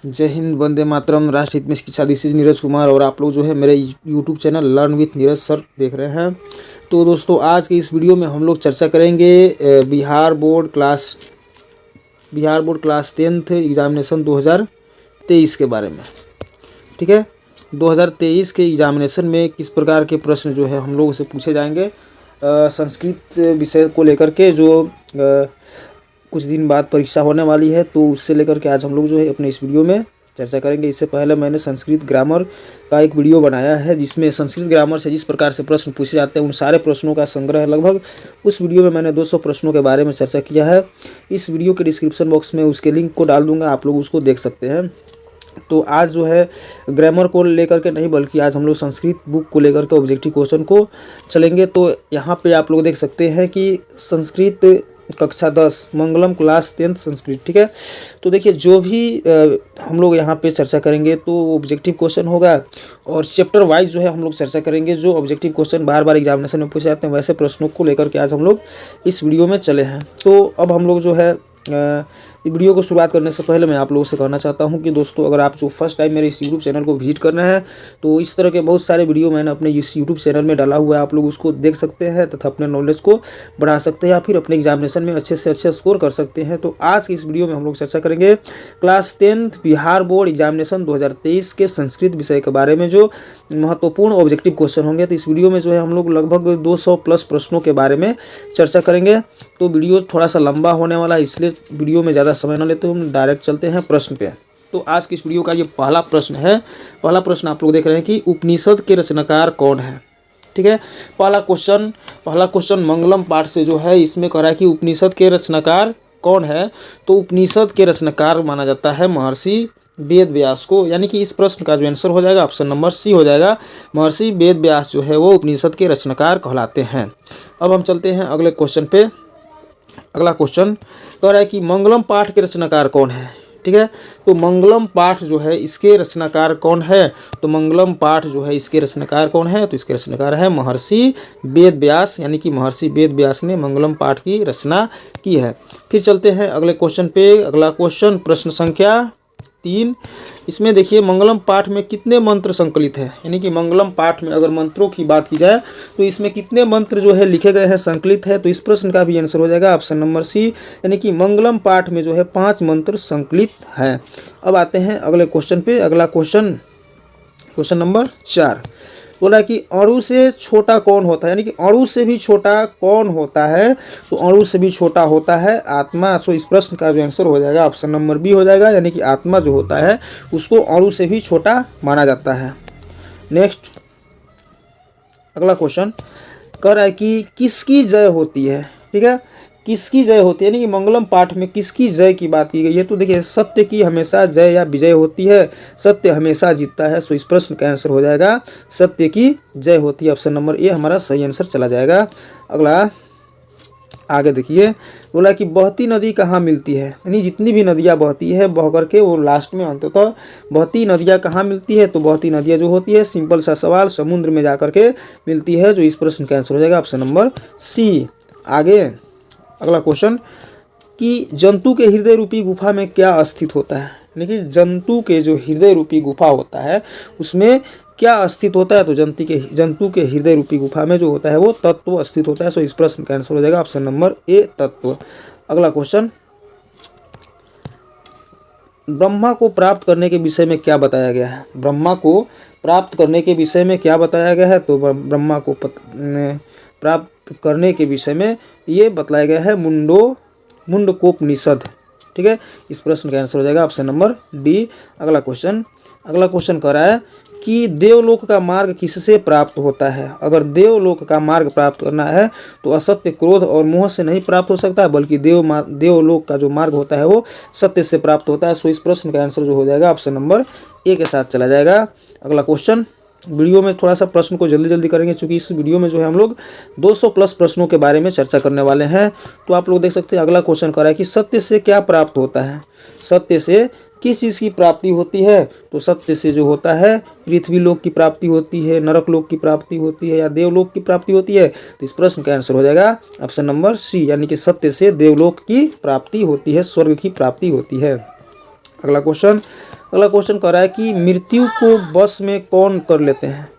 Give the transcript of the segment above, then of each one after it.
जय हिंद, वंदे मातरम, राष्ट्र हित में शिक्षा। दिस इज नीरज कुमार और आप लोग जो है मेरे YouTube channel learn with Neeraj sir देख रहे हैं। तो दोस्तों, आज के इस वीडियो में हम लोग चर्चा करेंगे Bihar board class 10th examination 2023 के बारे में। ठीक है, 2023 के एग्जामिनेशन में किस प्रकार के प्रश्न जो है हम लोगों से पूछे जाएंगे संस्कृत विषय को लेकर के, जो कुछ दिन बाद परीक्षा होने वाली है, तो उससे लेकर के आज हम लोग जो है अपने इस वीडियो में चर्चा करेंगे। इससे पहले मैंने संस्कृत ग्रामर का एक वीडियो बनाया है, जिसमें संस्कृत ग्रामर से जिस प्रकार से प्रश्न पूछे जाते हैं उन सारे प्रश्नों का संग्रह लगभग, उस वीडियो में मैंने 200 प्रश्नों के बारे में चर्चा किया है। इस वीडियो के डिस्क्रिप्शन बॉक्स में उसके लिंक को डाल दूंगा, आप लोग उसको देख सकते हैं। तो आज जो है ग्रामर को लेकर के नहीं, बल्कि आज हम लोग संस्कृत बुक को लेकर के ऑब्जेक्टिव क्वेश्चन को चलेंगे। तो यहाँ पे आप लोग देख सकते हैं कि संस्कृत कक्षा 10 मंगलम क्लास 10th संस्कृत। ठीक है, तो देखिए जो भी हम लोग यहाँ पे चर्चा करेंगे तो ऑब्जेक्टिव क्वेश्चन होगा, और चैप्टर वाइज जो है हम लोग चर्चा करेंगे। जो ऑब्जेक्टिव क्वेश्चन बार बार एग्जामिनेशन में पूछे जाते हैं, वैसे प्रश्नों को लेकर के आज हम लोग इस वीडियो में चले हैं। तो अब हम लोग जो है वीडियो को शुरुआत करने से पहले मैं आप लोगों से कहना चाहता हूं कि दोस्तों, अगर आप जो फर्स्ट टाइम मेरे इस यूट्यूब चैनल को विजिट कर रहे हैं, तो इस तरह के बहुत सारे वीडियो मैंने अपने इस यूट्यूब चैनल में डाला हुआ है, आप लोग उसको देख सकते हैं तथा अपने नॉलेज को बढ़ा सकते हैं या फिर अपने एग्जामिनेशन में अच्छे से अच्छे स्कोर कर सकते हैं। तो आज की इस वीडियो में हम लोग चर्चा करेंगे class 10th Bihar board examination 2023 के संस्कृत विषय के बारे में, जो महत्वपूर्ण ऑब्जेक्टिव क्वेश्चन होंगे। तो इस वीडियो में जो है हम लोग लगभग 200 प्लस प्रश्नों के बारे में चर्चा करेंगे। तो वीडियो थोड़ा सा लंबा होने वाला है, इसलिए वीडियो में ज़्यादा समय न लेते हुए हम डायरेक्ट चलते हैं प्रश्न पे। तो आज की इस वीडियो का ये पहला प्रश्न है। पहला प्रश्न आप लोग देख रहे हैं कि उपनिषद के रचनाकार कौन है। ठीक है, पहला क्वेश्चन मंगलम पाठ से जो है इसमें कह रहा है कि उपनिषद के रचनाकार कौन है। तो उपनिषद के रचनाकार माना जाता है महर्षि वेद व्यास को, यानी कि इस प्रश्न का जो आंसर हो जाएगा ऑप्शन नंबर सी हो जाएगा। महर्षि वेद व्यास जो है वो उपनिषद के रचनाकार कहलाते हैं। अब हम चलते हैं अगले क्वेश्चन पे। अगला क्वेश्चन कह रहा है कि मंगलम पाठ के रचनाकार कौन है। ठीक है, तो मंगलम पाठ जो है इसके रचनाकार कौन है। तो मंगलम पाठ जो है इसके रचनाकार कौन है, तो इसके रचनाकार है महर्षि वेद व्यास, यानी कि महर्षि वेद व्यास ने मंगलम पाठ की रचना की है। फिर चलते हैं अगले क्वेश्चन पे। अगला क्वेश्चन प्रश्न संख्या 3। इसमें देखिए मंगलम पाठ में कितने मंत्र संकलित है, यानी कि मंगलम पाठ में अगर मंत्रों की बात की जाए तो इसमें कितने मंत्र जो है लिखे गए हैं, संकलित है। तो इस प्रश्न का भी आंसर हो जाएगा ऑप्शन नंबर सी, यानी कि मंगलम पाठ में जो है 5 मंत्र संकलित है। अब आते हैं अगले क्वेश्चन पे। अगला क्वेश्चन नंबर 4 बोला कि अणु से छोटा कौन होता है, यानी कि अणु से भी छोटा कौन होता है। तो अणु से भी छोटा होता है आत्मा। सो इस प्रश्न का जो आंसर हो जाएगा ऑप्शन नंबर बी हो जाएगा, यानी कि आत्मा जो होता है उसको अणु से भी छोटा माना जाता है। नेक्स्ट अगला क्वेश्चन कह रहा है कि किसकी जय होती है। ठीक है, किसकी जय होती है, यानी कि मंगलम पाठ में किसकी जय की बात की गई है। तो देखिए सत्य की हमेशा जय या विजय होती है, सत्य हमेशा जीतता है। सो इस प्रश्न का आंसर हो जाएगा सत्य की जय होती है। ऑप्शन नंबर ए हमारा सही आंसर चला जाएगा। अगला आगे देखिए, बोला कि बहती नदी कहाँ मिलती है, यानी जितनी भी नदियाँ बहती है बह करके वो लास्ट में अंततः बहती नदियाँ कहाँ मिलती है। तो बहती नदियाँ जो होती है, सिंपल सा सवाल, समुद्र में जा करके मिलती है। जो इस प्रश्न का आंसर हो जाएगा ऑप्शन नंबर सी। आगे अगला क्वेश्चन कि जंतु के हृदय रूपी गुफा में क्या स्थित होता है, यानी कि जंतु के जो हृदय रूपी गुफा होता है उसमें क्या स्थित होता है। तो जंतु के हृदय रूपी गुफा में जो होता है वो तत्व स्थित होता है। सो इस प्रश्न का आंसर हो जाएगा ऑप्शन नंबर ए तत्व। अगला क्वेश्चन, ब्रह्मा को प्राप्त करने के विषय में क्या बताया गया है। ब्रह्मा को प्राप्त करने के विषय में क्या बताया गया है। तो ब्रह्मा को प्राप्त करने के विषय में ये बताया गया है मुंडकोपनिषद। ठीक है, इस प्रश्न का आंसर हो जाएगा ऑप्शन नंबर डी। अगला क्वेश्चन कह रहा है कि देवलोक का मार्ग किससे प्राप्त होता है। अगर देवलोक का मार्ग प्राप्त करना है तो असत्य, क्रोध और मोह से नहीं प्राप्त हो सकता है, बल्कि देवलोक का जो मार्ग होता है वो सत्य से प्राप्त होता है। सो इस प्रश्न का आंसर जो हो जाएगा ऑप्शन नंबर ए के साथ चला जाएगा। अगला क्वेश्चन, वीडियो में थोड़ा सा प्रश्न को जल्दी करेंगे, क्योंकि इस वीडियो में जो है हम लोग 200 प्लस प्रश्नों के बारे में चर्चा करने वाले हैं। तो आप लोग देख सकते हैं अगला क्वेश्चन कर रहा है कि सत्य से क्या प्राप्त होता है। सत्य से किस चीज़ की प्राप्ति होती है। तो सत्य से जो होता है पृथ्वी लोक की प्राप्ति होती है, नरक लोक की प्राप्ति होती है, या देवलोक की प्राप्ति होती है। तो इस प्रश्न का आंसर हो जाएगा ऑप्शन नंबर सी, यानी कि सत्य से देवलोक की प्राप्ति होती है, स्वर्ग की प्राप्ति होती है। अगला क्वेश्चन अगला क्वेश्चन कह रहा है कि मृत्यु को वश में कौन कर लेते हैं,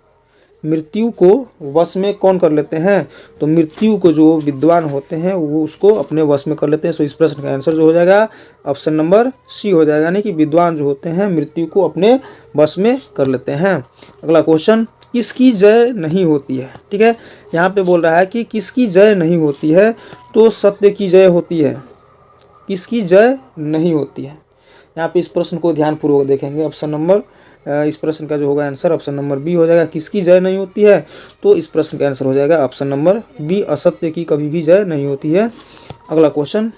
मृत्यु को वश में कौन कर लेते हैं, तो मृत्यु को जो विद्वान होते हैं वो उसको अपने वश में कर लेते हैं। सो इस प्रश्न का आंसर जो हो जाएगा ऑप्शन नंबर सी हो जाएगा, यानी कि विद्वान जो होते हैं मृत्यु को अपने वश में कर लेते हैं। अगला क्वेश्चन, किसकी जय नहीं होती है, ठीक है, यहाँ पे बोल रहा है कि किसकी जय नहीं होती है, तो सत्य की जय होती है, किसकी जय नहीं होती है। यहाँ पे इस प्रश्न को ध्यानपूर्वक देखेंगे, ऑप्शन नंबर इस प्रश्न का जो होगा आंसर ऑप्शन नंबर बी हो जाएगा। किसकी जय नहीं होती है, तो इस प्रश्न का आंसर हो जाएगा ऑप्शन नंबर बी, असत्य की कभी भी जय नहीं होती है। अगला क्वेश्चन,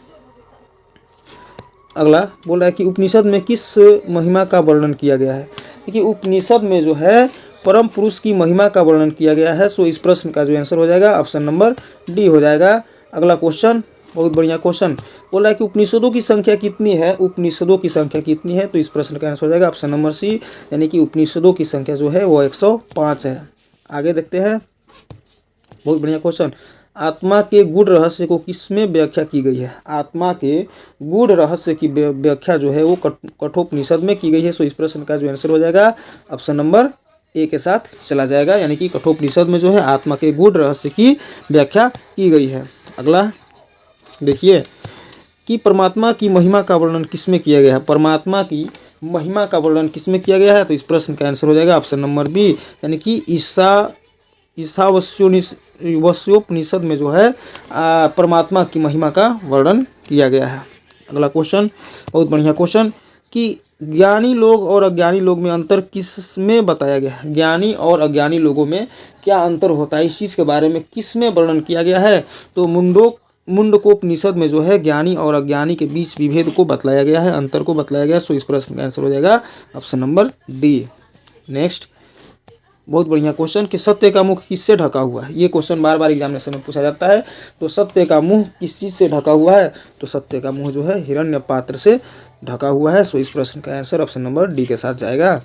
अगला बोल रहा है कि उपनिषद में किस महिमा का वर्णन किया गया है। देखिए उपनिषद में जो है परम पुरुष की महिमा का वर्णन किया गया है। सो इस प्रश्न का जो आंसर हो जाएगा ऑप्शन नंबर डी हो जाएगा। अगला क्वेश्चन, बहुत बढ़िया क्वेश्चन, बोल रहा है कि उपनिषदों की संख्या कितनी है, उपनिषदों की संख्या कितनी है, तो इस प्रश्न का आंसर हो जाएगा ऑप्शन नंबर सी, यानी कि उपनिषदों की संख्या जो है वो 105 है। आगे देखते हैं, बहुत बढ़िया क्वेश्चन, आत्मा के गूढ़ रहस्य को किसमें व्याख्या की गई है, आत्मा के गूढ़ रहस्य की व्याख्या जो है वो कठोपनिषद में की गई है। सो इस प्रश्न का जो आंसर हो जाएगा ऑप्शन नंबर ए के साथ चला जाएगा, यानी कि कठोपनिषद में जो है आत्मा के गूढ़ रहस्य की व्याख्या की गई है। अगला देखिए कि परमात्मा की महिमा का वर्णन किसमें किया गया है, परमात्मा की महिमा का वर्णन किसमें किया गया है, तो इस प्रश्न का आंसर हो जाएगा ऑप्शन नंबर बी, यानी कि ईशावास्योपनिषद में जो है परमात्मा की महिमा का वर्णन किया गया है। अगला क्वेश्चन, बहुत बढ़िया क्वेश्चन, कि ज्ञानी लोग और अज्ञानी लोग में अंतर किस में बताया गया है, ज्ञानी और अज्ञानी लोगों में क्या अंतर होता है, इस चीज़ के बारे में किस में वर्णन किया गया है, तो मुंडकोपनिषद में जो है ज्ञानी और अज्ञानी के बीच विभेद को बतलाया गया है, अंतर को बतलाया गया। सो इस प्रश्न का आंसर हो जाएगा ऑप्शन नंबर डी। नेक्स्ट, बहुत बढ़िया क्वेश्चन, कि सत्य का मुख किससे ढका हुआ है, ये क्वेश्चन बार बार एग्जामिनेशन में पूछा जाता है। तो सत्य का मुंह किस चीज़ से ढका हुआ है, तो सत्य का मुंह जो है हिरण्य पात्र से ढका हुआ है। सो इस प्रश्न का आंसर ऑप्शन नंबर डी के साथ जाएगा।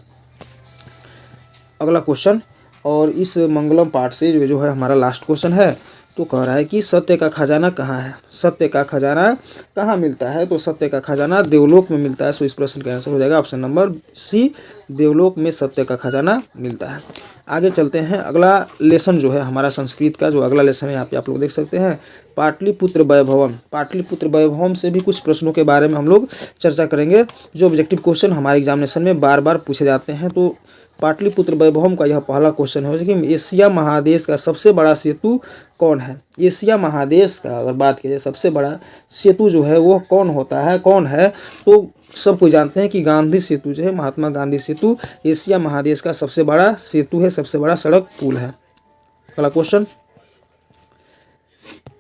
अगला क्वेश्चन, और इस मंगलम पाठ से जो है हमारा लास्ट क्वेश्चन है, तो कह रहा है कि सत्य का खजाना कहाँ है, सत्य का खजाना कहाँ मिलता है, तो सत्य का खजाना देवलोक में मिलता है। सो इस प्रश्न का आंसर हो जाएगा ऑप्शन नंबर सी, देवलोक में सत्य का खजाना मिलता है। आगे चलते हैं, अगला लेसन जो है हमारा संस्कृत का जो अगला लेसन है यहाँ पे आप लोग देख सकते हैं, पाटलिपुत्र वैभवम। पाटलिपुत्र वैभवम से भी कुछ प्रश्नों के बारे में हम लोग चर्चा करेंगे, जो ऑब्जेक्टिव क्वेश्चन हमारे एग्जामिनेशन में बार बार पूछे जाते हैं। तो पाटलिपुत्र वैभवम का यह पहला क्वेश्चन है कि एशिया महादेश का सबसे बड़ा सेतु कौन है, एशिया महादेश का अगर बात की जाए सबसे बड़ा सेतु जो है वो कौन होता है, कौन है, तो सब कोई जानते हैं कि गांधी सेतु जो है, महात्मा गांधी सेतु एशिया महादेश का सबसे बड़ा सेतु है, सबसे बड़ा सड़क पुल है। अगला क्वेश्चन,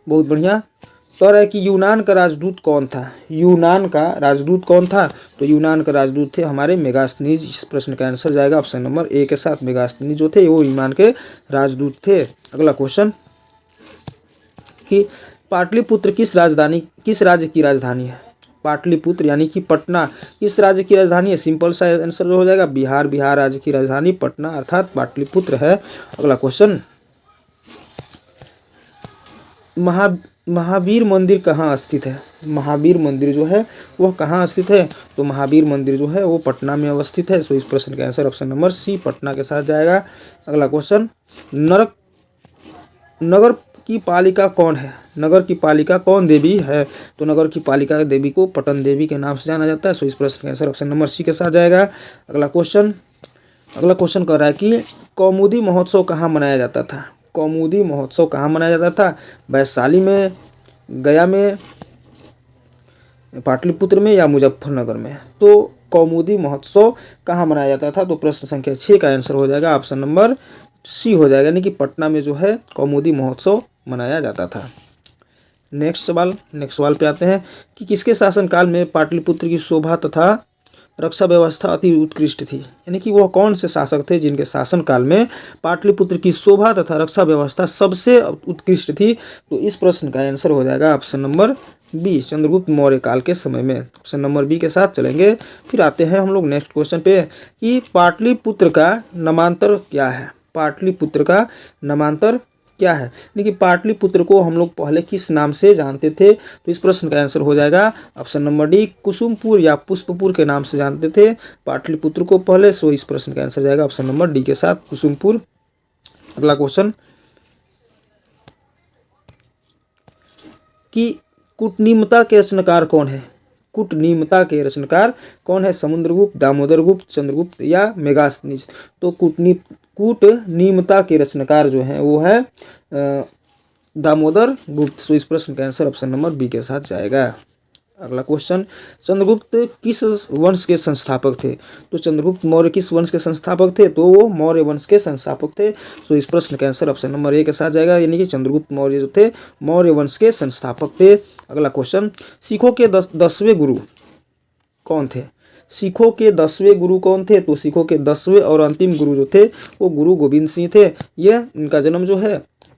बहुत बढ़िया, कह रहा है कि यूनान का राजदूत कौन था, यूनान का राजदूत कौन था, तो यूनान का राजदूत थे हमारे मेगास्थनीज। इस प्रश्न का आंसर जाएगा ऑप्शन नंबर ए के साथ, मेगास्थनीज जो थे वो यूनान के राजदूत थे। अगला क्वेश्चन, कि पाटलिपुत्र किस राज्य की राजधानी है, पाटलिपुत्र यानी कि पटना किस राज्य की राजधानी है, सिंपल सा आंसर जो हो जाएगा बिहार, बिहार राज्य की राजधानी पटना अर्थात पाटलिपुत्र है। अगला क्वेश्चन, महावीर मंदिर कहाँ स्थित है, महावीर मंदिर जो है वह कहाँ स्थित है, तो महावीर मंदिर जो है वो पटना में अवस्थित है। सो इस प्रश्न का answer option number C, Patna के साथ जाएगा। अगला क्वेश्चन, नगर की पालिका कौन है, नगर की पालिका कौन देवी है, तो नगर की पालिका देवी को पटन देवी के नाम से जाना जाता है। सो इस प्रश्न का आंसर ऑप्शन नंबर सी के साथ जाएगा। अगला क्वेश्चन कह रहा है कि कौमुदी महोत्सव कहाँ मनाया जाता था, कौमुदी महोत्सव कहाँ मनाया जाता था, वैशाली में, गया में, पाटलिपुत्र में या मुजफ्फरनगर में, तो कौमुदी महोत्सव कहाँ मनाया जाता था, तो प्रश्न संख्या 6 का आंसर हो जाएगा ऑप्शन नंबर सी हो जाएगा, यानी कि पटना में जो है कौमुदी महोत्सव मनाया जाता था। नेक्स्ट सवाल पे आते हैं, कि किसके शासनकाल में पाटलिपुत्र की शोभा तथा रक्षा व्यवस्था अति उत्कृष्ट थी, यानी कि वह कौन से शासक थे जिनके शासनकाल में पाटलिपुत्र की शोभा तथा रक्षा व्यवस्था सबसे उत्कृष्ट थी, तो इस प्रश्न का आंसर हो जाएगा option number B, Chandragupta Maurya काल के समय में। ऑप्शन नंबर बी के साथ चलेंगे। फिर आते हैं हम लोग नेक्स्ट क्वेश्चन पे, कि पाटलिपुत्र का नामांतर क्या है, पाटलिपुत्र का नामांतर क्या है, यानी कि पाटलिपुत्र को हम लोग पहले किस नाम से जानते थे, तो इस प्रश्न का आंसर हो जाएगा ऑप्शन नंबर डी, कुसुमपुर या पुष्पपुर के नाम से जानते थे पाटलिपुत्र को पहले। सो इस प्रश्न का आंसर जाएगा ऑप्शन नंबर डी के साथ, कुसुमपुर। अगला क्वेश्चन कि कूटनीमता के रचनाकार कौन है, कूटनीमता के रचनाकार कौन है, समुद्रगुप्त, दामोदरगुप्त, चंद्रगुप्त या मेगास्थनीज। तो कूटनीमता के रचनाकार जो है वो है दामोदर गुप्त। सो इस प्रश्न का आंसर ऑप्शन नंबर बी के साथ जाएगा। अगला क्वेश्चन, चंद्रगुप्त किस वंश के संस्थापक थे, तो चंद्रगुप्त मौर्य किस वंश के संस्थापक थे, तो वो मौर्य वंश के संस्थापक थे। सो इस प्रश्न का आंसर ऑप्शन नंबर ए के साथ जाएगा, यानी कि चंद्रगुप्त मौर्य जो थे मौर्य वंश के संस्थापक थे। अगला क्वेश्चन, सिखों के 10वें गुरु कौन थे, सिखों के 10वें गुरु कौन थे, तो सिखों के 10वें और अंतिम गुरु जो थे वो गुरु गोविंद सिंह थे। यह इनका जन्म जो है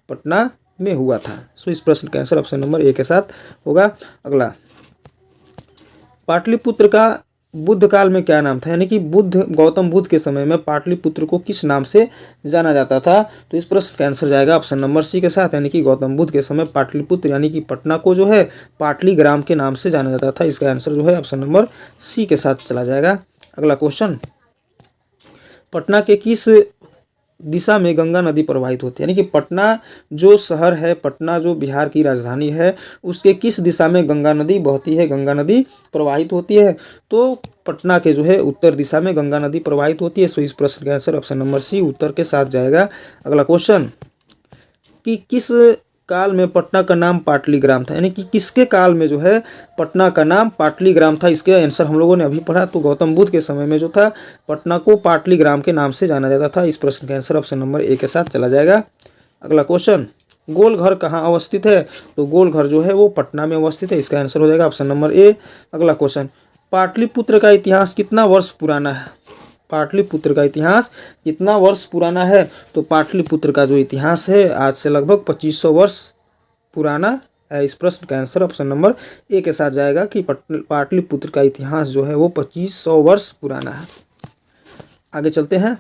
पटना में हुआ था। सो इस प्रश्न का आंसर ऑप्शन नंबर ए के साथ होगा। अगला, पाटलिपुत्र का बुद्ध काल में क्या नाम था, यानी कि गौतम बुद्ध के समय में पाटलिपुत्र को किस नाम से जाना जाता था, तो इस प्रश्न का आंसर जाएगा ऑप्शन नंबर सी के साथ, यानी कि गौतम बुद्ध के समय पाटलिपुत्र यानी कि पटना को जो है पाटलीग्राम के नाम से जाना जाता था। इसका आंसर जो है ऑप्शन नंबर सी के साथ चला जाएगा। अगला क्वेश्चन, पटना के किस दिशा में गंगा नदी प्रवाहित होती है, यानी कि पटना जो शहर है, पटना जो बिहार की राजधानी है, उसके किस दिशा में गंगा नदी बहती है, गंगा नदी प्रवाहित होती है, तो पटना के जो है उत्तर दिशा में गंगा नदी प्रवाहित होती है। सो इस प्रश्न का आंसर ऑप्शन नंबर सी उत्तर के साथ जाएगा। अगला क्वेश्चन, कि किस काल में पटना का नाम पाटलीग्राम था, यानी कि किसके काल में जो है पटना का नाम पाटलीग्राम था, इसके आंसर हम लोगों ने अभी पढ़ा। तो गौतम बुद्ध के समय में जो था पटना को पाटलीग्राम के नाम से जाना जाता था। इस प्रश्न का आंसर ऑप्शन नंबर ए के साथ चला जाएगा। अगला क्वेश्चन, गोल घर कहाँ अवस्थित है, तो गोल घर जो है वो पटना में अवस्थित है। इसका आंसर हो जाएगा ऑप्शन नंबर ए। अगला क्वेश्चन, पाटलिपुत्र का इतिहास कितना वर्ष पुराना है, पाटलिपुत्र का इतिहास कितना वर्ष पुराना है, तो पाटलिपुत्र का जो इतिहास है आज से लगभग 2500 वर्ष पुराना है। इस प्रश्न का आंसर ऑप्शन नंबर ए के साथ जाएगा कि पाटलिपुत्र का इतिहास जो है वो 2500 वर्ष पुराना है। आगे चलते हैं।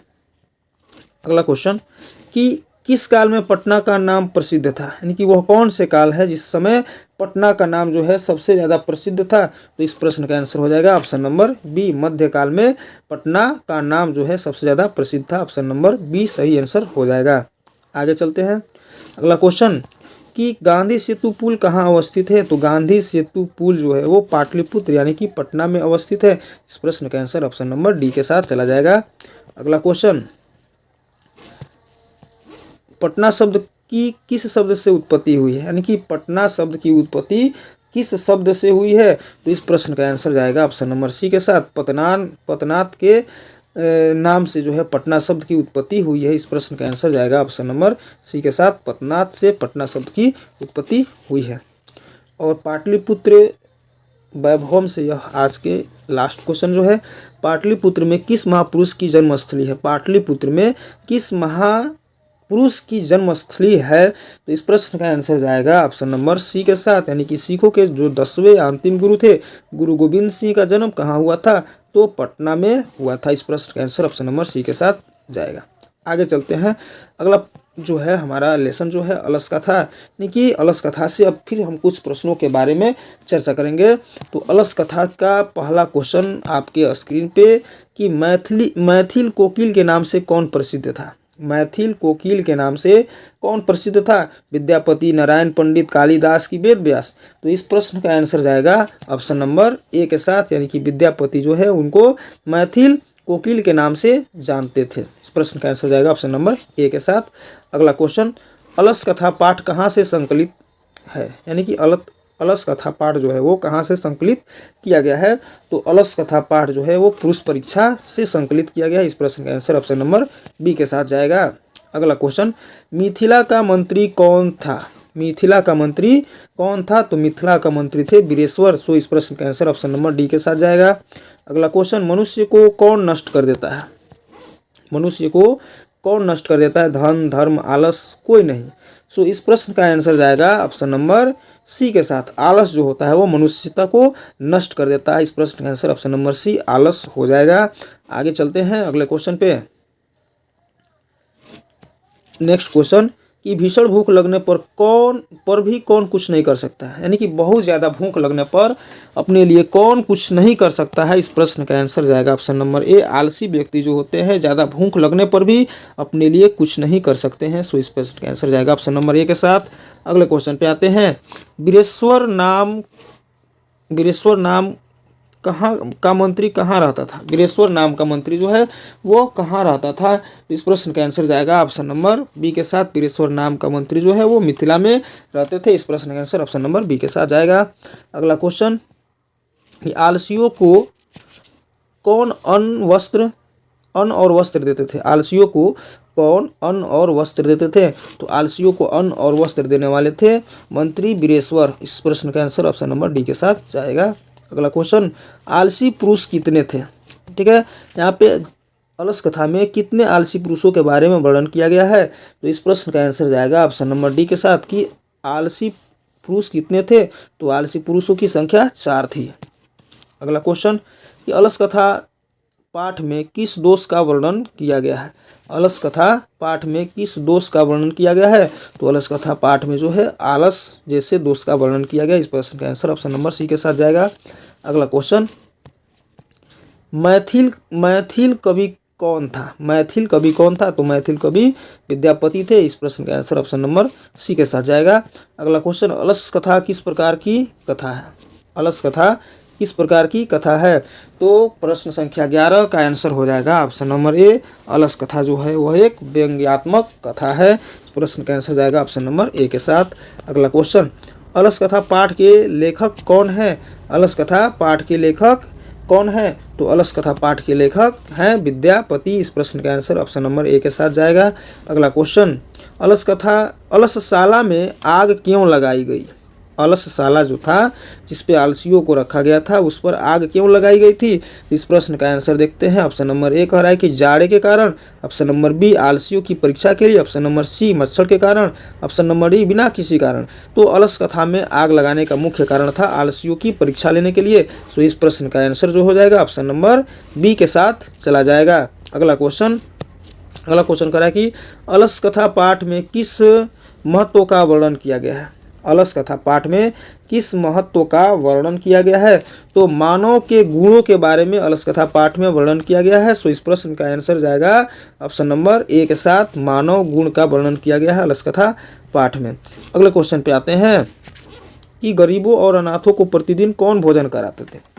अगला क्वेश्चन, कि किस काल में पटना का नाम प्रसिद्ध था, यानी कि वह कौन से काल है जिस समय पटना का नाम जो है सबसे ज़्यादा प्रसिद्ध था, तो इस प्रश्न का आंसर हो जाएगा ऑप्शन नंबर बी, मध्यकाल में पटना का नाम जो है सबसे ज़्यादा प्रसिद्ध था। ऑप्शन नंबर बी सही आंसर हो जाएगा। आगे चलते हैं। अगला क्वेश्चन, कि गांधी सेतु पुल कहाँ अवस्थित है, तो गांधी सेतु पुल जो है वो पाटलिपुत्र यानी कि पटना में अवस्थित है। इस प्रश्न का आंसर ऑप्शन नंबर डी के साथ चला जाएगा। अगला क्वेश्चन, पटना शब्द की किस शब्द से उत्पत्ति हुई है, यानी कि पटना शब्द की उत्पत्ति किस शब्द से हुई है, तो इस प्रश्न का आंसर जाएगा ऑप्शन नंबर सी के साथ, पतनात के नाम से जो है पटना शब्द की उत्पत्ति हुई है। इस प्रश्न का आंसर जाएगा ऑप्शन नंबर सी के साथ, पतनात से पटना शब्द की उत्पत्ति हुई है। और पाटलिपुत्र वैभवम से यह आज के लास्ट क्वेश्चन जो है, पाटलिपुत्र में किस महापुरुष की जन्मस्थली है, पाटलिपुत्र में किस महापुरुष की जन्मस्थली है, तो इस प्रश्न का आंसर जाएगा ऑप्शन नंबर सी के साथ, यानी कि सिखों के जो 10वें अंतिम गुरु थे गुरु गोविंद सिंह का जन्म कहाँ हुआ था, तो पटना में हुआ था। इस प्रश्न का आंसर ऑप्शन नंबर सी के साथ जाएगा। आगे चलते हैं। अगला जो है हमारा लेसन जो है अलस कथा, यानी कि अलस कथा से अब फिर हम कुछ प्रश्नों के बारे में चर्चा करेंगे। तो अलस कथा का पहला क्वेश्चन आपके स्क्रीन पे, कि मैथिल कोकिल के नाम से कौन प्रसिद्ध था, मैथिल कोकिल के नाम से कौन प्रसिद्ध था, विद्यापति, नारायण पंडित, कालिदास की वेद व्यास, तो इस प्रश्न का आंसर जाएगा ऑप्शन नंबर ए के साथ, यानी कि विद्यापति जो है उनको मैथिल कोकिल के नाम से जानते थे। इस प्रश्न का आंसर जाएगा ऑप्शन नंबर ए के साथ। अगला क्वेश्चन, अलस कथा पाठ कहाँ से संकलित है, यानी कि अलस कथा पाठ जो है वो कहाँ से संकलित किया गया है, तो अलस कथा पाठ जो है वो पुरुष परीक्षा से संकलित किया गया है। इस प्रश्न का आंसर ऑप्शन नंबर बी के साथ जाएगा। अगला क्वेश्चन, मिथिला का मंत्री कौन था, मिथिला का मंत्री कौन था, तो मिथिला का मंत्री थे वीरेश्वर। सो इस प्रश्न का आंसर ऑप्शन नंबर डी के साथ जाएगा। अगला क्वेश्चन, मनुष्य को कौन नष्ट कर देता है, मनुष्य को कौन नष्ट कर देता है, धन, धर्म, आलस, कोई नहीं। सो इस प्रश्न का आंसर जाएगा ऑप्शन नंबर सी के साथ, आलस जो होता है वो मनुष्यता को नष्ट कर देता है। इस प्रश्न का आंसर ऑप्शन नंबर सी आलस हो जाएगा। आगे चलते हैं अगले क्वेश्चन पे। नेक्स्ट क्वेश्चन, कि भीषण भूख लगने पर भी कौन कुछ नहीं कर सकता है, यानी कि बहुत ज़्यादा भूख लगने पर अपने लिए कौन कुछ नहीं कर सकता है। इस प्रश्न का आंसर जाएगा ऑप्शन नंबर ए, आलसी व्यक्ति जो होते हैं ज़्यादा भूख लगने पर भी अपने लिए कुछ नहीं कर सकते हैं। सो इस प्रश्न का आंसर जाएगा ऑप्शन नंबर ए के साथ। अगले क्वेश्चन पे आते हैं। वीरेश्वर नाम कहाँ का मंत्री कहाँ रहता था? वीरेश्वर नाम का मंत्री जो है वो कहाँ रहता था? तो इस प्रश्न का आंसर जाएगा ऑप्शन नंबर बी के साथ। वीरेश्वर नाम का मंत्री जो है वो मिथिला में रहते थे। इस प्रश्न का आंसर ऑप्शन नंबर बी के साथ जाएगा। अगला क्वेश्चन, आलसियों को कौन अन्न और वस्त्र देते थे? आलसियों को कौन अन्न और वस्त्र देते थे? तो आलसियों को अन्न और वस्त्र देने वाले थे मंत्री वीरेश्वर। इस प्रश्न का आंसर ऑप्शन नंबर डी के साथ जाएगा। अगला क्वेश्चन, आलसी पुरुष कितने थे? ठीक है, यहाँ पे अलस कथा में कितने आलसी पुरुषों के बारे में वर्णन किया गया है? तो इस प्रश्न का आंसर जाएगा ऑप्शन नंबर डी के साथ कि आलसी पुरुष कितने थे? तो आलसी पुरुषों की संख्या 4 थी। अगला क्वेश्चन, कि अलस कथा पाठ में किस दोष का वर्णन किया गया है? अलस कथा पाठ में किस दोष का वर्णन किया गया है? तो अलस कथा पाठ में जो है आलस जैसे दोष का वर्णन किया गया। इस प्रश्न का आंसर ऑप्शन नंबर सी के साथ जाएगा। अगला क्वेश्चन, मैथिल कवि कौन था? मैथिल कवि कौन था? तो मैथिल कवि विद्यापति थे। इस प्रश्न का आंसर ऑप्शन नंबर सी के साथ जाएगा। अगला क्वेश्चन, अलस कथा किस प्रकार की कथा है? अलस कथा किस प्रकार की कथा है? तो प्रश्न संख्या 11 का आंसर हो जाएगा ऑप्शन नंबर ए, अलस कथा जो है वह एक व्यंग्यात्मक कथा है। प्रश्न का आंसर जाएगा ऑप्शन नंबर ए के साथ। अगला क्वेश्चन, अलस कथा पाठ के लेखक कौन है? अलस कथा पाठ के लेखक कौन है? तो अलस कथा पाठ के लेखक हैं विद्यापति। इस प्रश्न का आंसर ऑप्शन नंबर ए के साथ जाएगा। अगला क्वेश्चन, अलसशाला में आग क्यों लगाई गई? अलसशाला जो था जिसपे आलसियों को रखा गया था उस पर आग क्यों लगाई गई थी? इस प्रश्न का आंसर देखते हैं। ऑप्शन नंबर ए कह रहा है कि जाड़े के कारण, ऑप्शन नंबर बी आलसियों की परीक्षा के लिए, ऑप्शन नंबर सी मच्छर के कारण, ऑप्शन नंबर डी बिना किसी कारण। तो अलस कथा में आग लगाने का मुख्य कारण था आलसियों की परीक्षा लेने के लिए। सो इस प्रश्न का आंसर जो हो जाएगा ऑप्शन नंबर बी के साथ चला जाएगा। अगला क्वेश्चन कह रहा है कि अलस कथा पाठ में किस महत्व का वर्णन किया गया है? अलस कथा पाठ में किस महत्व का वर्णन किया गया है? तो मानव के गुणों के बारे में अलस कथा पाठ में वर्णन किया गया है। सो इस प्रश्न का आंसर जाएगा ऑप्शन नंबर ए के साथ, मानव गुण का वर्णन किया गया है अलस कथा पाठ में। अगले क्वेश्चन पे आते हैं कि गरीबों और अनाथों को प्रतिदिन कौन भोजन कराते थे?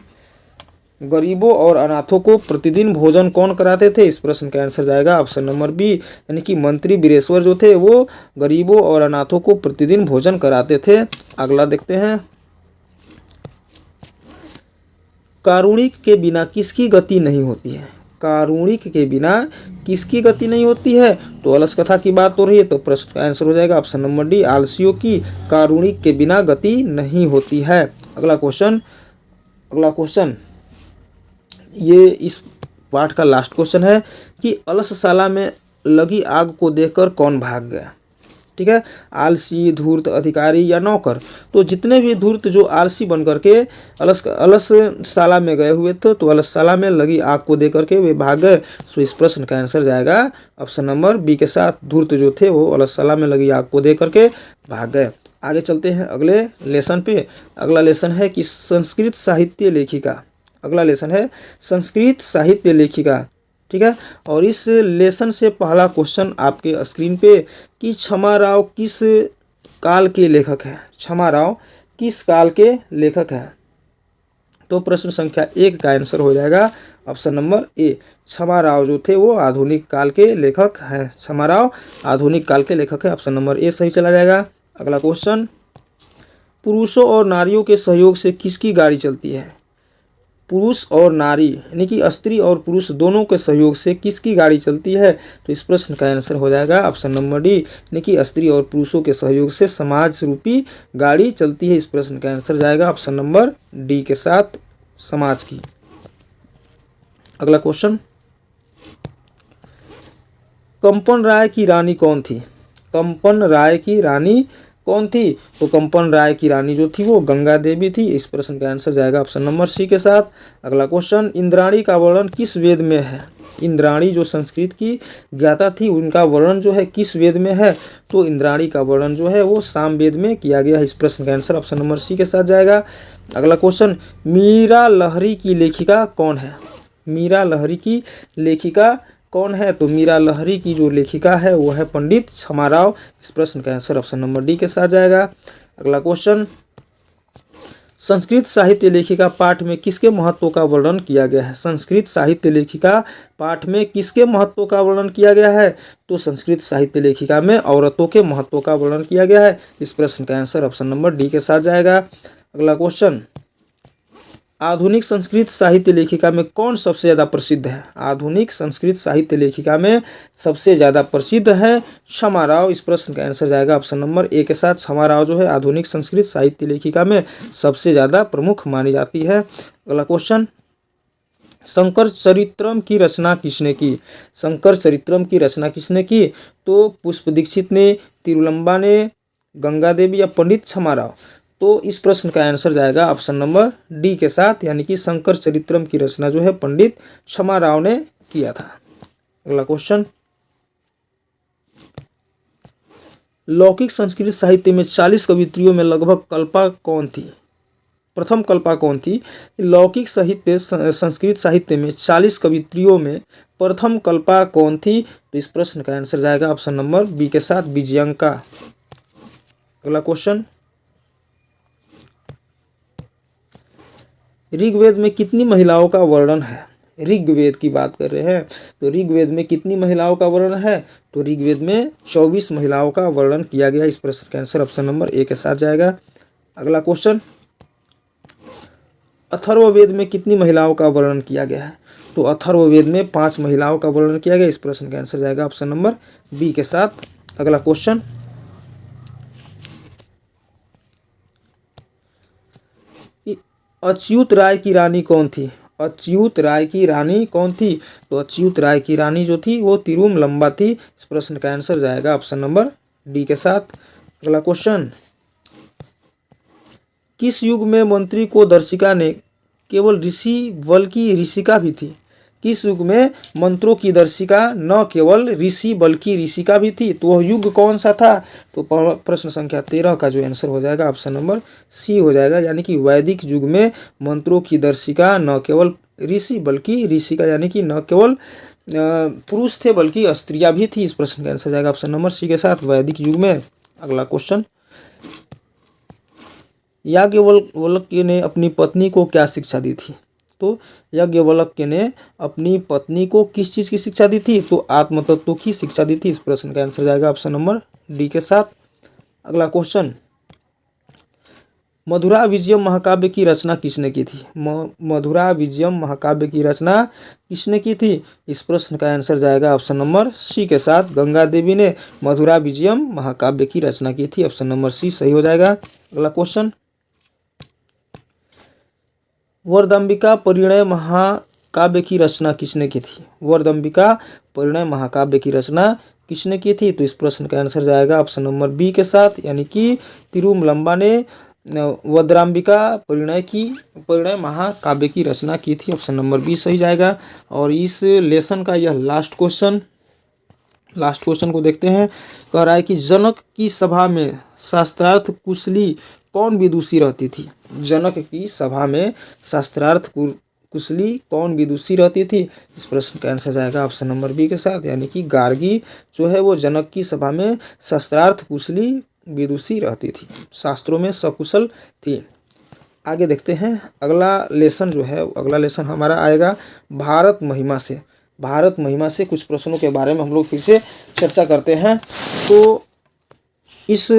गरीबों और अनाथों को प्रतिदिन भोजन कौन कराते थे? इस प्रश्न का आंसर जाएगा ऑप्शन नंबर बी, यानी कि मंत्री वीरेश्वर जो थे वो गरीबों और अनाथों को प्रतिदिन भोजन कराते थे। अगला देखते हैं, कारुणिक के बिना किसकी गति नहीं होती है? कारुणिक के बिना किसकी गति नहीं होती है? तो अलस कथा की बात हो रही है, तो प्रश्न का आंसर हो जाएगा ऑप्शन नंबर डी, आलसियों की कारुणिक के बिना गति नहीं होती है। अगला क्वेश्चन ये इस पाठ का लास्ट क्वेश्चन है कि अलसशाला में लगी आग को देखकर कौन भाग गया? ठीक है, आलसी, धूर्त, अधिकारी या नौकर। तो जितने भी धूर्त जो आलसी बन करके अलसशाला में गए हुए थे तो अलसशाला में लगी आग को देख करके वे भाग गए। सो इस प्रश्न का आंसर जाएगा ऑप्शन नंबर बी के साथ, धूर्त जो थे वो अलसशाला में लगी आग को देख करके भाग गए। आगे चलते हैं अगले लेसन पे। अगला लेसन है कि संस्कृत साहित्य लेखिका। अगला लेसन है संस्कृत साहित्य लेखिका। ठीक है, और इस लेसन से पहला क्वेश्चन आपके स्क्रीन पे कि क्षमा राव किस काल के लेखक है? क्षमा राव किस काल के लेखक है? तो प्रश्न संख्या 1 का आंसर हो जाएगा ऑप्शन नंबर ए, क्षमा राव जो थे वो आधुनिक काल के लेखक हैं। क्षमा राव आधुनिक काल के लेखक है, ऑप्शन नंबर ए सही चला जाएगा। अगला क्वेश्चन, पुरुषों और नारियों के सहयोग से किसकी गाड़ी चलती है? पुरुष और नारी यानी कि स्त्री और पुरुष दोनों के सहयोग से किसकी गाड़ी चलती है? तो इस प्रश्न का आंसर हो जाएगा ऑप्शन नंबर डी, यानी कि स्त्री और पुरुषों के सहयोग से समाज रूपी गाड़ी चलती है। इस प्रश्न का आंसर जाएगा ऑप्शन नंबर डी के साथ, समाज की। अगला क्वेश्चन, कंपन राय की रानी कौन थी? कंपन राय की रानी कौन थी? तो कंपन राय की रानी जो थी वो गंगा देवी थी। इस प्रश्न का आंसर जाएगा ऑप्शन नंबर सी के साथ। अगला क्वेश्चन, इंद्राणी का वर्णन किस वेद में है? इंद्राणी जो संस्कृत की ज्ञाता थी उनका वर्णन जो है किस वेद में है? तो इंद्राणी का वर्णन जो है वो सामवेद में किया गया है। इस प्रश्न का आंसर ऑप्शन नंबर सी के साथ जाएगा। अगला क्वेश्चन, मीरा लहरी की लेखिका कौन है? मीरा लहरी की लेखिका कौन है? तो मीरा लहरी की जो लेखिका है वो है पंडित छमाराव। इस प्रश्न का आंसर ऑप्शन नंबर डी के साथ जाएगा। अगला क्वेश्चन, संस्कृत साहित्य लेखिका पाठ में किसके महत्व का वर्णन किया गया है? संस्कृत साहित्य लेखिका पाठ में किसके महत्व का वर्णन किया गया है? तो संस्कृत साहित्य लेखिका में औरतों के महत्व का वर्णन किया गया है। इस प्रश्न का आंसर ऑप्शन नंबर डी के साथ जाएगा। अगला क्वेश्चन, आधुनिक संस्कृत साहित्य लेखिका में कौन सबसे ज़्यादा प्रसिद्ध है? आधुनिक संस्कृत साहित्य लेखिका में सबसे ज़्यादा प्रसिद्ध है छमाराव। इस प्रश्न का आंसर जाएगा ऑप्शन नंबर ए के साथ। छमाराव जो है आधुनिक संस्कृत साहित्य लेखिका में सबसे ज़्यादा प्रमुख मानी जाती है। अगला क्वेश्चन, शंकर चरित्रम की रचना किसने की? शंकर चरित्रम की रचना किसने की? तो पुष्प दीक्षित ने, तिरुलंबा ने, गंगा देवी या पंडित छमाराव? तो इस प्रश्न का आंसर जाएगा ऑप्शन नंबर डी के साथ, यानी कि शंकर चरित्रम की रचना जो है पंडित छमाराव ने किया था। अगला क्वेश्चन, लौकिक संस्कृत साहित्य में 40 कवित्रियों में लगभग कल्पा कौन थी? प्रथम कल्पा कौन थी? लौकिक साहित्य संस्कृत साहित्य में 40 कवित्रियों में प्रथम कल्पा कौन थी? तो इस प्रश्न का आंसर जाएगा ऑप्शन नंबर बी के साथ, विजयंका। अगला क्वेश्चन, ऋग्वेद में कितनी महिलाओं का वर्णन है? ऋग्वेद की बात कर रहे हैं तो ऋग्वेद में कितनी महिलाओं का वर्णन है? तो ऋग्वेद में 24 महिलाओं का वर्णन किया गया। इस प्रश्न का आंसर ऑप्शन नंबर ए के साथ जाएगा। अगला क्वेश्चन, अथर्ववेद में कितनी महिलाओं का वर्णन किया गया है? तो अथर्ववेद में 5 महिलाओं का वर्णन किया गया। इस प्रश्न का आंसर जाएगा ऑप्शन नंबर बी के साथ। अगला क्वेश्चन, अच्युत राय की रानी कौन थी? अच्युत राय की रानी कौन थी? तो अच्युत राय की रानी जो थी वो तिरुमलंबा थी। इस प्रश्न का आंसर जाएगा ऑप्शन नंबर डी के साथ। अगला क्वेश्चन, किस युग में मंत्री को दर्शिका ने केवल ऋषि बल्कि ऋषिका भी थी? किस युग में मंत्रों की दर्शिका न केवल ऋषि बल्कि ऋषिका भी थी? तो वह युग कौन सा था? तो प्रश्न संख्या 13 का जो आंसर हो जाएगा ऑप्शन नंबर सी हो जाएगा, यानी कि वैदिक युग में मंत्रों की दर्शिका न केवल ऋषि बल्कि ऋषिका, यानी कि न केवल पुरुष थे बल्कि स्त्रियां भी थी। इस प्रश्न का आंसर जाएगा ऑप्शन नंबर सी के साथ, वैदिक युग में। अगला क्वेश्चन, याज्ञवल्क्य ने अपनी पत्नी को क्या शिक्षा दी थी? तो याज्ञवल्क्य ने अपनी पत्नी को किस चीज़ की शिक्षा दी थी? तो आत्मतत्व की शिक्षा दी थी। इस प्रश्न का आंसर जाएगा ऑप्शन नंबर डी के साथ। अगला क्वेश्चन, मधुरा विजयम महाकाव्य की रचना किसने की थी? मधुरा विजयम महाकाव्य की रचना किसने की थी? इस प्रश्न का आंसर जाएगा ऑप्शन नंबर सी के साथ, गंगा देवी ने मधुरा विजयम महाकाव्य की रचना की थी। ऑप्शन नंबर सी सही हो जाएगा। अगला क्वेश्चन, वरदंबिका परिणय महाकाव्य की रचना किसने की थी? वरदंबिका परिणय महाकाव्य की रचना किसने की थी? तो इस प्रश्न का आंसर जाएगा ऑप्शन नंबर बी के साथ, यानी कि तिरुमलंबा ने वरदंबिका परिणय महाकाव्य की रचना की थी। ऑप्शन नंबर बी सही जाएगा। और इस लेसन का यह लास्ट क्वेश्चन को देखते हैं। कह रहा है कि जनक की सभा में शास्त्रार्थ कुशली कौन विदुषी रहती थी? जनक की सभा में शास्त्रार्थ कुशली कौन विदुषी रहती थी? इस प्रश्न का आंसर जाएगा ऑप्शन नंबर बी के साथ, यानी कि गार्गी जो है वो जनक की सभा में शास्त्रार्थ कुशली विदुषी रहती थी, शास्त्रों में सकुशल थी। आगे देखते हैं अगला लेसन हमारा आएगा भारत महिमा से। भारत महिमा से कुछ प्रश्नों के बारे में हम लोग फिर से चर्चा करते हैं। तो इस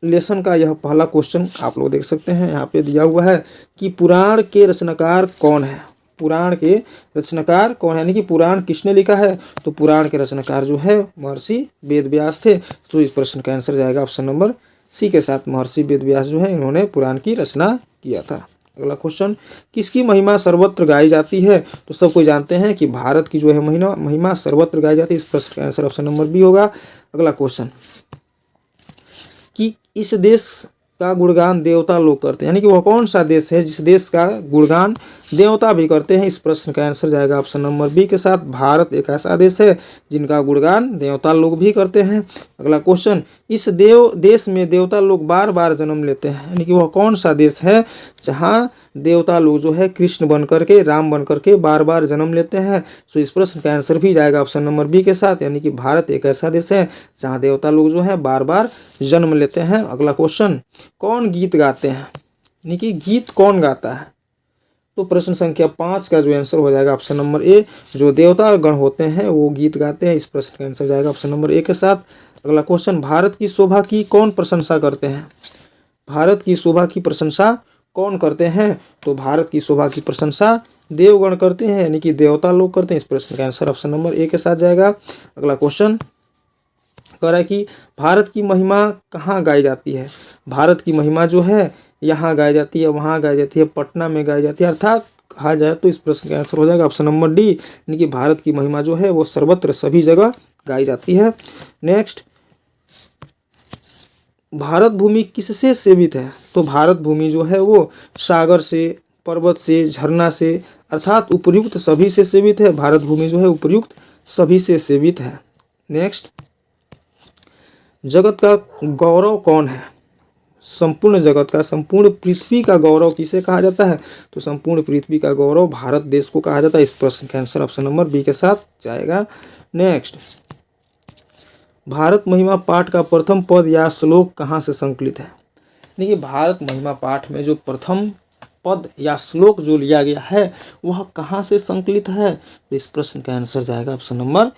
लेसन का यह पहला क्वेश्चन आप लोग देख सकते हैं, यहाँ पे दिया हुआ है कि पुराण के रचनाकार कौन है? पुराण के रचनाकार कौन है, यानी कि पुराण किसने लिखा है? तो पुराण के रचनाकार जो है महर्षि वेदव्यास थे। तो इस प्रश्न का आंसर जाएगा ऑप्शन नंबर सी के साथ, महर्षि वेदव्यास जो है इन्होंने पुराण की रचना किया था। अगला क्वेश्चन, किसकी महिमा सर्वत्र गाई जाती है? तो सब कोई जानते हैं कि भारत की जो है महिमा सर्वत्र गाई जाती है। इस प्रश्न का आंसर ऑप्शन नंबर बी होगा। अगला क्वेश्चन, कि इस देश का गुणगान देवता लोग करते हैं, यानी कि वह कौन सा देश है जिस देश का गुणगान देवता भी करते हैं। इस प्रश्न का आंसर जाएगा ऑप्शन नंबर बी के साथ, भारत एक ऐसा देश है जिनका गुणगान देवता लोग भी करते हैं। अगला क्वेश्चन, इस देश में देवता लोग बार बार जन्म लेते हैं, यानी कि वह कौन सा देश है जहाँ देवता लोग जो है कृष्ण बन करके, राम बन करके बार बार जन्म लेते हैं। सो इस प्रश्न का आंसर भी जाएगा ऑप्शन नंबर बी के साथ, यानी कि भारत एक ऐसा देश है जहाँ देवता लोग जो है बार बार जन्म लेते हैं। अगला क्वेश्चन, कौन गीत गाते हैं, यानी कि गीत कौन गाता है। तो प्रश्न संख्या 5 का जो आंसर हो जाएगा ऑप्शन नंबर ए, जो देवता गण होते हैं वो गीत गाते हैं। इस प्रश्न का आंसर जाएगा ऑप्शन नंबर ए के साथ। अगला क्वेश्चन, भारत की शोभा की कौन प्रशंसा करते हैं। भारत की शोभा की प्रशंसा कौन करते हैं। तो भारत की शोभा की प्रशंसा देवगण करते हैं, यानी कि देवता लोग करते हैं। इस प्रश्न का आंसर ऑप्शन नंबर ए के साथ जाएगा। अगला क्वेश्चन कह रहा है कि भारत की महिमा कहाँ गाई जाती है। भारत की महिमा जो है यहाँ गाई जाती है, वहाँ गाई जाती है, पटना में गाई जाती है, अर्थात कहा जाए तो इस प्रश्न का आंसर हो जाएगा ऑप्शन नंबर डी, यानी कि भारत की महिमा जो है वो सर्वत्र सभी जगह गाई जाती है। नेक्स्ट, भारत भूमि किससे सेवित है। तो भारत भूमि जो है वो सागर से, पर्वत से, झरना से, अर्थात उपर्युक्त सभी से सेवित है। भारत भूमि जो है उपर्युक्त सभी से सेवित है। नेक्स्ट, जगत का गौरव कौन है। संपूर्ण जगत का, संपूर्ण पृथ्वी का गौरव किसे कहा जाता है। तो संपूर्ण पृथ्वी का गौरव भारत देश को कहा जाता है। इस प्रश्न का आंसर ऑप्शन नंबर बी के साथ जाएगा। नेक्स्ट, भारत महिमा पाठ का प्रथम पद या श्लोक कहाँ से संकलित है। देखिए, भारत महिमा पाठ में जो प्रथम पद या श्लोक जो लिया गया है वह कहाँ से संकलित है। तो इस प्रश्न का आंसर जाएगा ऑप्शन नंबर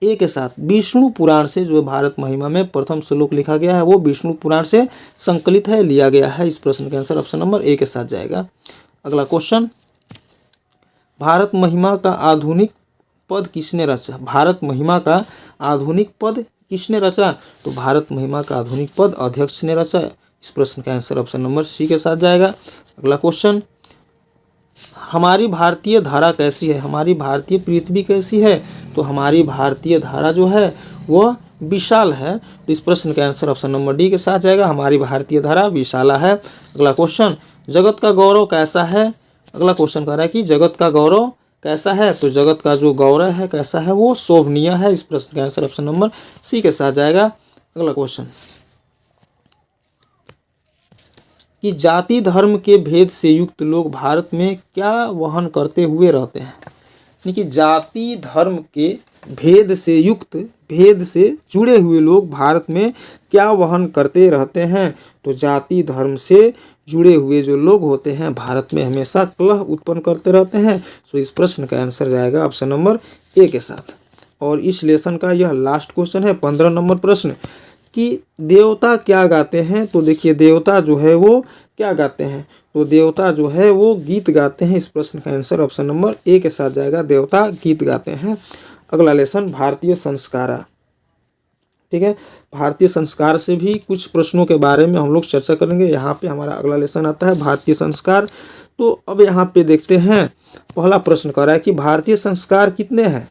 ए के साथ। विष्णु पुराण से जो भारत महिमा में प्रथम श्लोक लिखा गया है वो विष्णु पुराण से संकलित है, लिया गया है। इस प्रश्न का आंसर ऑप्शन नंबर ए के साथ जाएगा। अगला क्वेश्चन, भारत महिमा का आधुनिक पद किसने रचा। भारत महिमा का आधुनिक पद किसने रचा। तो भारत महिमा का आधुनिक पद अध्यक्ष ने रचा। इस प्रश्न का आंसर ऑप्शन नंबर सी के साथ जाएगा। अगला क्वेश्चन, हमारी भारतीय धारा कैसी है। हमारी भारतीय पृथ्वी कैसी है। तो हमारी भारतीय धारा जो है वह विशाल है। तो इस प्रश्न का आंसर ऑप्शन नंबर डी के साथ जाएगा, हमारी भारतीय धारा विशाला है। अगला क्वेश्चन, जगत का गौरव कैसा है। अगला क्वेश्चन कह रहा है कि जगत का गौरव कैसा है। तो जगत का जो गौरव है कैसा है, वो शोभनीय है। इस प्रश्न का आंसर ऑप्शन नंबर सी के साथ जाएगा। अगला क्वेश्चन, कि जाति धर्म के भेद से युक्त लोग भारत में क्या वहन करते हुए रहते हैं। यानी कि जाति धर्म के भेद से युक्त, भेद से जुड़े हुए लोग भारत में क्या वहन करते रहते हैं। तो जाति धर्म से जुड़े हुए जो लोग होते हैं भारत में हमेशा कलह उत्पन्न करते रहते हैं। सो इस प्रश्न का आंसर जाएगा ऑप्शन नंबर ए के साथ। और इस लेसन का यह लास्ट क्वेश्चन है, 15 नंबर प्रश्न, कि देवता क्या गाते हैं। तो देखिए, देवता जो है वो क्या गाते हैं। तो देवता जो है वो गीत गाते हैं। इस प्रश्न का आंसर ऑप्शन नंबर ए के साथ जाएगा, देवता गीत गाते हैं। अगला लेसन, भारतीय संस्कारा। ठीक है, भारतीय संस्कार से भी कुछ प्रश्नों के बारे में हम लोग चर्चा करेंगे। यहाँ पे हमारा अगला लेसन आता है भारतीय संस्कार। तो अब यहाँ पे देखते हैं, पहला प्रश्न कह रहा है कि भारतीय संस्कार कितने हैं,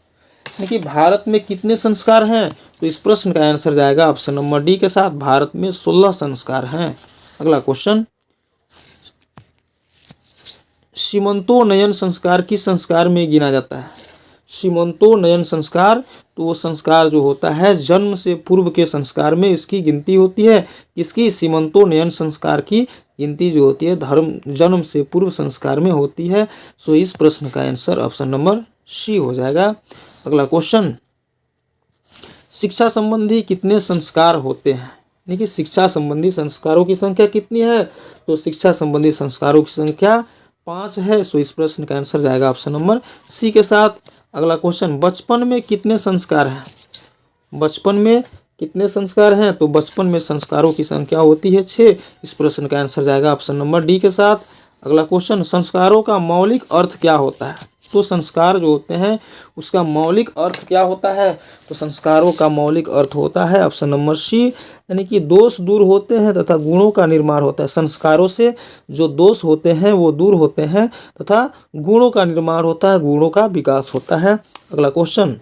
कि भारत में कितने संस्कार हैं। तो इस प्रश्न का आंसर जाएगा ऑप्शन नंबर डी के साथ, भारत में 16 संस्कार हैं। अगला क्वेश्चन, सीमंतोन्नयन संस्कार किस संस्कार में गिना जाता है। सीमंतोन्नयन संस्कार, तो वो संस्कार जो होता है जन्म से पूर्व के संस्कार में इसकी गिनती होती है। इसकी सीमंतोन्नयन संस्कार की गिनती जो होती है धर्म जन्म से पूर्व संस्कार में होती है। सो इस प्रश्न का आंसर ऑप्शन नंबर सी हो जाएगा। अगला क्वेश्चन, शिक्षा संबंधी कितने संस्कार होते हैं। देखिए, शिक्षा संबंधी संस्कारों की संख्या कितनी है। तो शिक्षा संबंधी संस्कारों की संख्या 5 है। सो इस प्रश्न का आंसर जाएगा ऑप्शन नंबर सी के साथ। अगला क्वेश्चन, बचपन में कितने संस्कार हैं। बचपन में कितने संस्कार हैं। तो बचपन में संस्कारों की संख्या होती है 6। इस प्रश्न का आंसर जाएगा ऑप्शन नंबर डी के साथ। अगला क्वेश्चन, संस्कारों का मौलिक अर्थ क्या होता है। तो संस्कार जो होते हैं उसका मौलिक अर्थ क्या होता है। तो संस्कारों का मौलिक अर्थ होता है ऑप्शन नंबर सी, यानी कि दोष दूर होते हैं तथा गुणों का निर्माण होता है। संस्कारों से जो दोष होते हैं वो दूर होते हैं तथा गुणों का निर्माण होता है, गुणों का विकास होता है। अगला क्वेश्चन,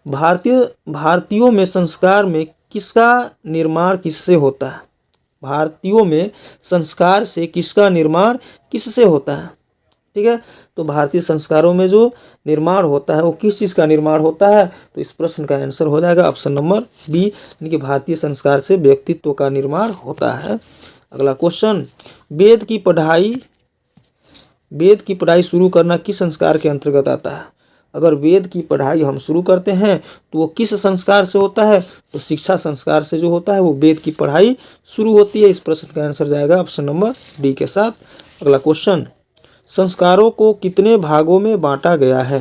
भारतीयों में संस्कार में किसका निर्माण किससे होता है? भारतीयों में संस्कार से किसका निर्माण किससे होता है? ठीक है, तो भारतीय संस्कारों में जो निर्माण होता है वो किस चीज़ का निर्माण होता है? तो इस प्रश्न का आंसर हो जाएगा ऑप्शन नंबर बी, यानी कि भारतीय संस्कार से व्यक्तित्व का निर्माण होता है। अगला क्वेश्चन, वेद की पढ़ाई शुरू करना किस संस्कार के अंतर्गत आता है? अगर वेद की पढ़ाई हम शुरू करते हैं तो वो किस संस्कार से होता है? तो शिक्षा संस्कार से जो होता है वो वेद की पढ़ाई शुरू होती है। इस प्रश्न का आंसर जाएगा ऑप्शन नंबर डी के साथ। अगला क्वेश्चन, संस्कारों को कितने भागों में बांटा गया है?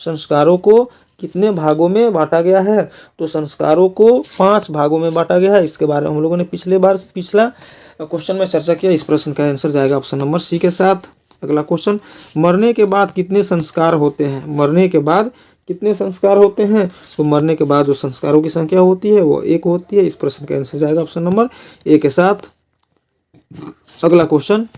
संस्कारों को कितने भागों में बांटा गया है? तो संस्कारों को 5 भागों में बांटा गया है। इसके बारे में हम लोगों ने पिछला क्वेश्चन में चर्चा किया। इस प्रश्न का आंसर जाएगा ऑप्शन नंबर सी के साथ। अगला क्वेश्चन, मरने के बाद कितने संस्कार होते हैं? मरने के बाद कितने संस्कार होते हैं? तो मरने के बाद जो संस्कारों की संख्या होती है वो 1 होती है। इस प्रश्न का आंसर जाएगा ऑप्शन नंबर ए के साथ। अगला क्वेश्चन,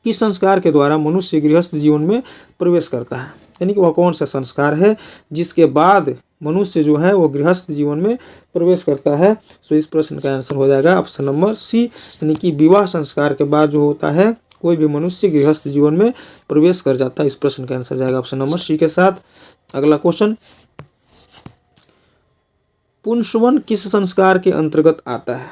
किस संस्कार के द्वारा मनुष्य गृहस्थ जीवन में प्रवेश करता है? यानी कि वह कौन सा संस्कार है जिसके बाद मनुष्य जो है वो गृहस्थ जीवन में प्रवेश करता है? तो इस प्रश्न का आंसर हो जाएगा ऑप्शन नंबर सी, यानी कि विवाह संस्कार के बाद जो होता है कोई भी मनुष्य गृहस्थ जीवन में प्रवेश कर जाता है। इस प्रश्न का आंसर जाएगा ऑप्शन नंबर सी के साथ। अगला क्वेश्चन, पुंसवन किस संस्कार के अंतर्गत आता है?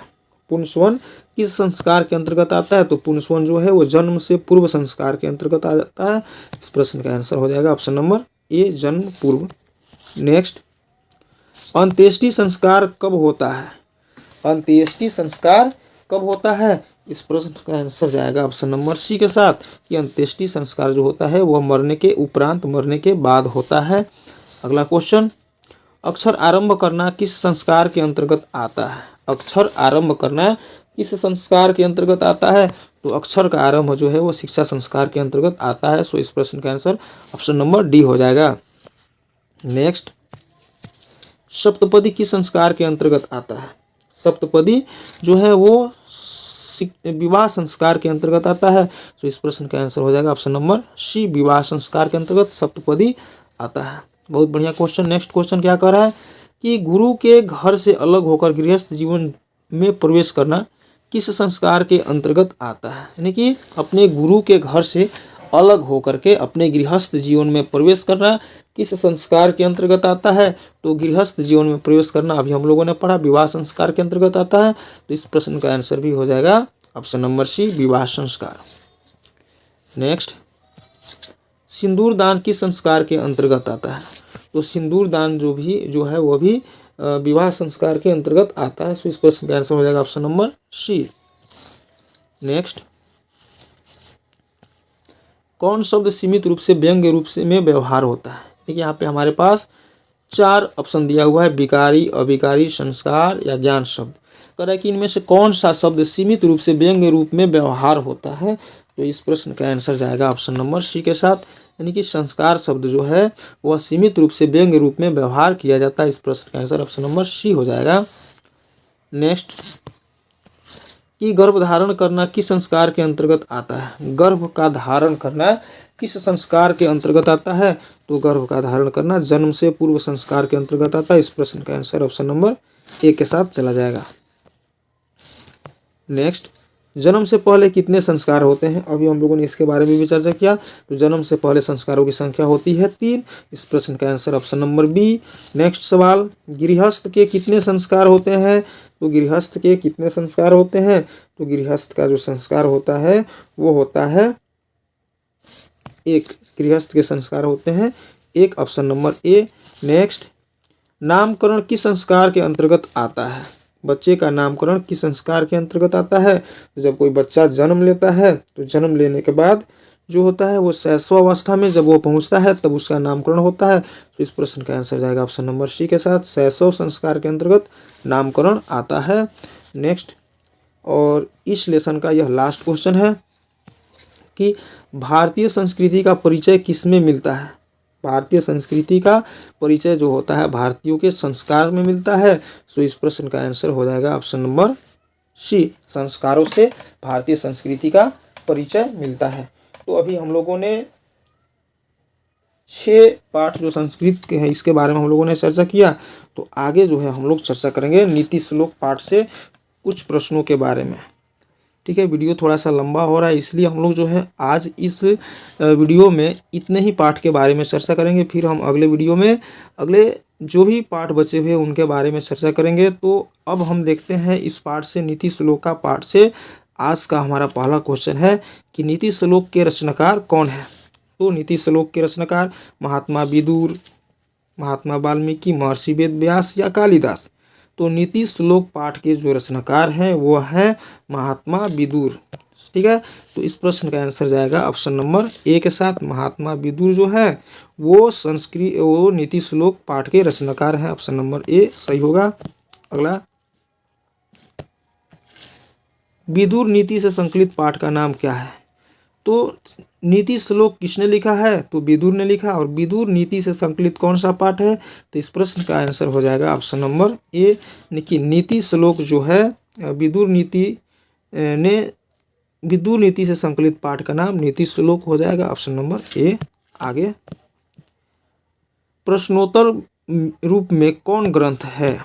पुंसवन किस संस्कार के अंतर्गत आता है? तो पुंसवन जो है वो जन्म से पूर्व संस्कार के अंतर्गत आ जाता है। इस प्रश्न का आंसर हो जाएगा ऑप्शन नंबर ए, जन्म पूर्व। नेक्स्ट, अंत्येष्टि संस्कार कब होता है? अंत्येष्टि संस्कार कब होता है? इस प्रश्न का आंसर जाएगा ऑप्शन नंबर सी के साथ, कि अंत्येष्टि संस्कार जो होता है वह मरने के उपरांत, मरने के बाद होता है। अगला क्वेश्चन, अक्षर आरंभ करना किस संस्कार के अंतर्गत आता है? अक्षर आरंभ करना किस संस्कार के अंतर्गत आता है? तो अक्षर का आरंभ जो है वो शिक्षा संस्कार के अंतर्गत आता है। सो इस प्रश्न का आंसर ऑप्शन नंबर डी हो जाएगा। नेक्स्ट, सप्तपदी किस संस्कार के अंतर्गत आता है? सप्तपदी जो है वो विवाह संस्कार के अंतर्गत आता है। तो इस प्रश्न का आंसर हो जाएगा ऑप्शन नंबर सी, विवाह संस्कार के अंतर्गत सप्तपदी आता है। बहुत बढ़िया क्वेश्चन। नेक्स्ट क्वेश्चन क्या कह रहा है कि गुरु के घर से अलग होकर गृहस्थ जीवन में प्रवेश करना किस संस्कार के अंतर्गत आता है? यानी कि अपने गुरु के घर से अलग होकर के अपने गृहस्थ जीवन में प्रवेश करना किस संस्कार के अंतर्गत आता है? तो गृहस्थ जीवन में प्रवेश करना अभी हम लोगों ने पढ़ा विवाह संस्कार के अंतर्गत आता है। तो इस प्रश्न का आंसर भी हो जाएगा ऑप्शन नंबर सी, विवाह संस्कार। नेक्स्ट, सिंदूर दान किस संस्कार के अंतर्गत आता है? तो सिंदूर दान जो है वो भी विवाह संस्कार के अंतर्गत आता है। सो इस प्रश्न का आंसर हो जाएगा ऑप्शन नंबर सी। नेक्स्ट, कौन शब्द सीमित रूप से व्यंग्य रूप से में व्यवहार होता है? देखिए यहाँ पे हमारे पास 4 ऑप्शन दिया हुआ है, विकारी, अविकारी, संस्कार या ज्ञान शब्द। कह रहा है कि इनमें से कौन सा शब्द सीमित रूप से व्यंग्य रूप में व्यवहार होता है? तो इस प्रश्न का आंसर जाएगा ऑप्शन नंबर सी के साथ, यानी कि संस्कार शब्द जो है वह सीमित रूप से व्यंग्य रूप में व्यवहार किया जाता है। इस प्रश्न का आंसर ऑप्शन नंबर सी हो जाएगा। नेक्स्ट, कि गर्भ धारण करना किस संस्कार के अंतर्गत आता है? गर्भ का धारण करना किस संस्कार के अंतर्गत आता है? तो गर्भ का धारण करना जन्म से पूर्व संस्कार के अंतर्गत आता है। इस प्रश्न का आंसर ऑप्शन नंबर ए के साथ चला जाएगा। नेक्स्ट, जन्म से पहले कितने संस्कार होते हैं? अभी हम लोगों ने इसके बारे में भी चर्चा किया। तो जन्म से पहले संस्कारों की संख्या होती है 3। इस प्रश्न का answer option number B. Next सवाल, गृहस्थ के कितने संस्कार होते हैं? तो गृहस्थ के कितने संस्कार होते हैं? तो गृहस्थ का जो संस्कार होता है वो होता है 1। गृहस्थ के संस्कार होते हैं 1, ऑप्शन नंबर ए। नेक्स्ट, नामकरण किस संस्कार के अंतर्गत आता है? बच्चे का नामकरण किस संस्कार के अंतर्गत आता है? तो जब कोई बच्चा जन्म लेता है तो जन्म लेने के बाद जो होता है वो शैशवावस्था में जब वो पहुंचता है तब उसका नामकरण होता है। तो इस प्रश्न का आंसर जाएगा ऑप्शन नंबर सी के साथ, शैशव संस्कार के अंतर्गत नामकरण आता है। नेक्स्ट, और इस लेसन का यह लास्ट क्वेश्चन है कि भारतीय संस्कृति का परिचय किसमें मिलता है? भारतीय संस्कृति का परिचय जो होता है भारतीयों के संस्कार में मिलता है। सो इस प्रश्न का आंसर हो जाएगा ऑप्शन नंबर सी, संस्कारों से भारतीय संस्कृति का परिचय मिलता है। तो अभी हम लोगों ने 6 पाठ जो संस्कृत के हैं इसके बारे में हम लोगों ने चर्चा किया। तो आगे जो है हम लोग चर्चा करेंगे नीति श्लोक पाठ से कुछ प्रश्नों के बारे में। ठीक है, वीडियो थोड़ा सा लंबा हो रहा है इसलिए हम लोग जो है आज इस वीडियो में इतने ही पाठ के बारे में चर्चा करेंगे। फिर हम अगले वीडियो में अगले जो भी पाठ बचे हुए उनके बारे में चर्चा करेंगे। तो अब हम देखते हैं इस पाठ से, नीति श्लोक का पाठ से आज का हमारा पहला क्वेश्चन है कि नीति श्लोक के रचनाकार कौन है। तो नीति श्लोक के रचनाकार महात्मा विदुर, महात्मा वाल्मीकि, महर्षि वेद व्यास या कालिदास। तो नीति श्लोक पाठ के जो रचनाकार हैं वो है महात्मा विदुर। ठीक है, तो इस प्रश्न का आंसर जाएगा ऑप्शन नंबर ए के साथ। महात्मा विदुर जो है वो नीति श्लोक पाठ के रचनाकार हैं। ऑप्शन नंबर ए सही होगा। अगला, विदुर नीति से संकलित पाठ का नाम क्या है। तो नीति श्लोक किसने लिखा है, तो विदुर ने लिखा। और विदुर नीति से संकलित कौन सा पाठ है, तो इस प्रश्न का आंसर हो जाएगा ऑप्शन नंबर ए। नीति श्लोक जो है विदुर नीति से संकलित पाठ का नाम नीति श्लोक हो जाएगा। Option number A. आगे, प्रश्नोत्तर रूप में कौन ग्रंथ है।